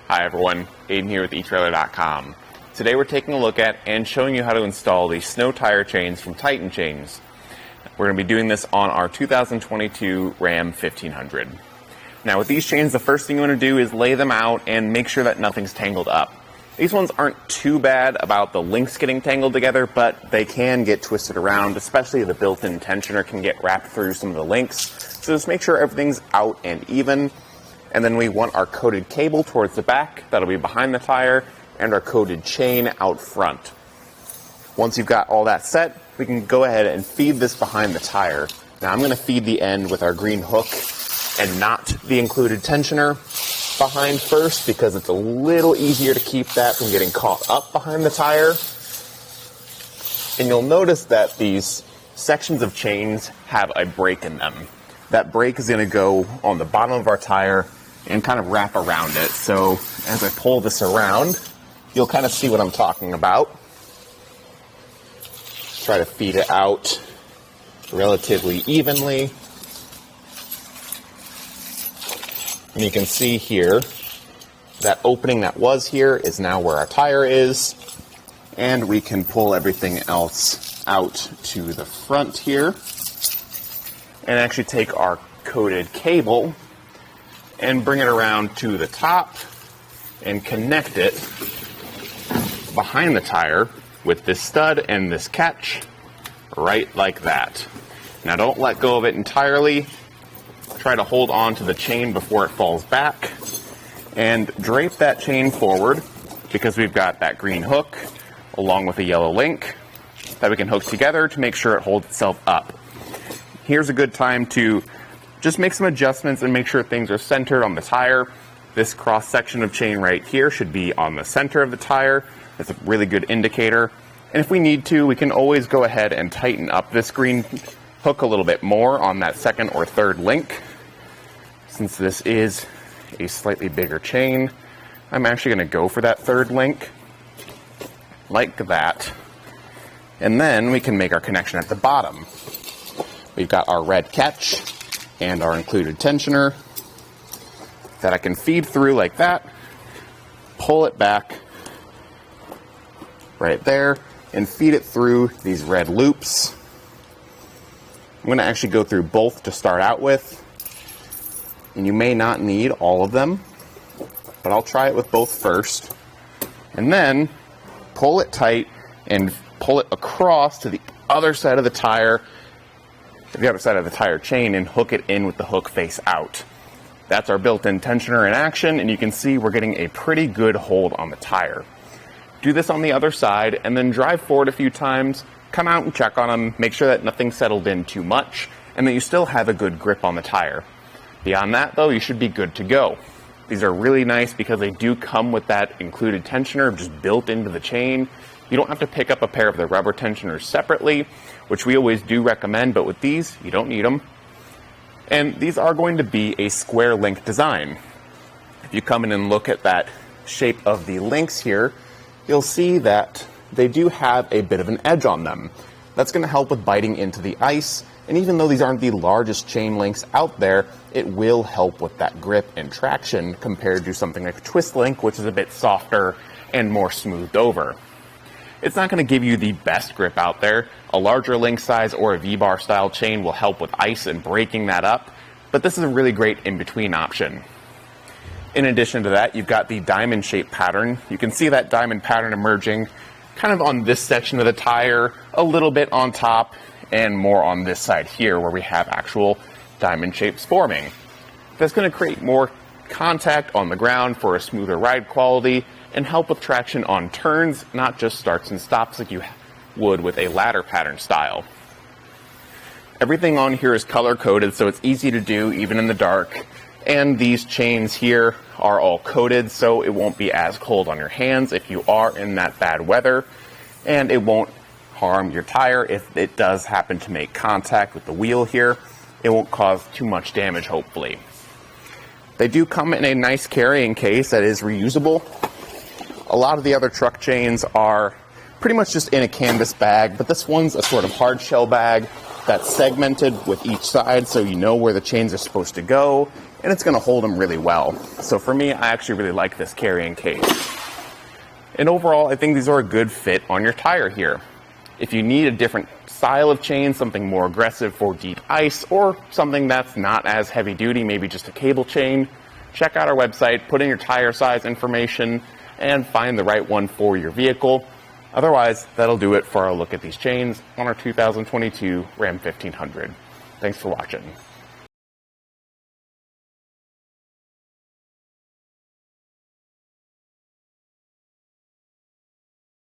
Hi everyone, Aidan here with etrailer.com. Today we're taking a look at and showing you how to install the snow tire chains from Titan Chains. We're going to be doing this on our 2022 Ram 1500. Now with these chains, the first thing you want to do is lay them out and make sure that nothing's tangled up. These ones aren't too bad about the links getting tangled together, but they can get twisted around, especially the built-in tensioner can get wrapped through some of the links. So just make sure everything's out and even. And then we want our coated cable towards the back, that'll be behind the tire, and our coated chain out front. Once you've got all that set, we can go ahead and feed this behind the tire. Now I'm going to feed the end with our green hook and not the included tensioner behind first, because it's a little easier to keep that from getting caught up behind the tire. And you'll notice that these sections of chains have a break in them. That break is going to go on the bottom of our tire and kind of wrap around it. So as I pull this around, you'll kind of see what I'm talking about. Try to feed it out relatively evenly. And you can see here, that opening that was here is now where our tire is. And we can pull everything else out to the front here and actually take our coated cable and bring it around to the top and connect it behind the tire with this stud and this catch, right like that. Now don't let go of it entirely. Try to hold on to the chain before it falls back, and drape that chain forward, because we've got that green hook along with a yellow link that we can hook together to make sure it holds itself up. Here's a good time to just make some adjustments and make sure things are centered on the tire. This cross section of chain right here should be on the center of the tire. That's a really good indicator. And if we need to, we can always go ahead and tighten up this green hook a little bit more on that second or third link. Since this is a slightly bigger chain, I'm actually going to go for that third link, like that. And then we can make our connection at the bottom. We've got our red catch and our included tensioner that I can feed through like that, pull it back right there, and feed it through these red loops. I'm going to actually go through both to start out with, and you may not need all of them, but I'll try it with both first. And then pull it tight and pull it across to the other side of the tire, chain, and hook it in with the hook face out. That's our built-in tensioner in action, and you can see we're getting a pretty good hold on the tire. Do this on the other side, and then drive forward a few times, come out and check on them, make sure that nothing settled in too much, and that you still have a good grip on the tire. Beyond that, though, you should be good to go. These are really nice because they do come with that included tensioner just built into the chain. You don't have to pick up a pair of the rubber tensioners separately, which we always do recommend, but with these, you don't need them. And these are going to be a square link design. If you come in and look at that shape of the links here, you'll see that they do have a bit of an edge on them. That's going to help with biting into the ice, and even though these aren't the largest chain links out there, it will help with that grip and traction compared to something like a twist link, which is a bit softer and more smoothed over. It's not going to give you the best grip out there. A larger link size or a V-bar style chain will help with ice and breaking that up, but this is a really great in-between option. In addition to that, you've got the diamond shape pattern. You can see that diamond pattern emerging kind of on this section of the tire, a little bit on top, and more on this side here where we have actual diamond shapes forming. That's going to create more contact on the ground for a smoother ride quality and help with traction on turns, not just starts and stops like you would with a ladder pattern style. Everything on here is color coded, so it's easy to do even in the dark. And these chains here are all coated, so it won't be as cold on your hands if you are in that bad weather, and it won't harm your tire if it does happen to make contact with the wheel here. It won't cause too much damage, hopefully. They do come in a nice carrying case that is reusable. A lot of the other truck chains are pretty much just in a canvas bag, but this one's a sort of hard shell bag that's segmented with each side so you know where the chains are supposed to go, and it's going to hold them really well. So for me, I actually really like this carrying case. And overall, I think these are a good fit on your tire here. If you need a different style of chain, something more aggressive for deep ice, or something that's not as heavy duty, maybe just a cable chain, check out our website, put in your tire size information, and find the right one for your vehicle. Otherwise, that'll do it for our look at these chains on our 2022 Ram 1500. Thanks for watching.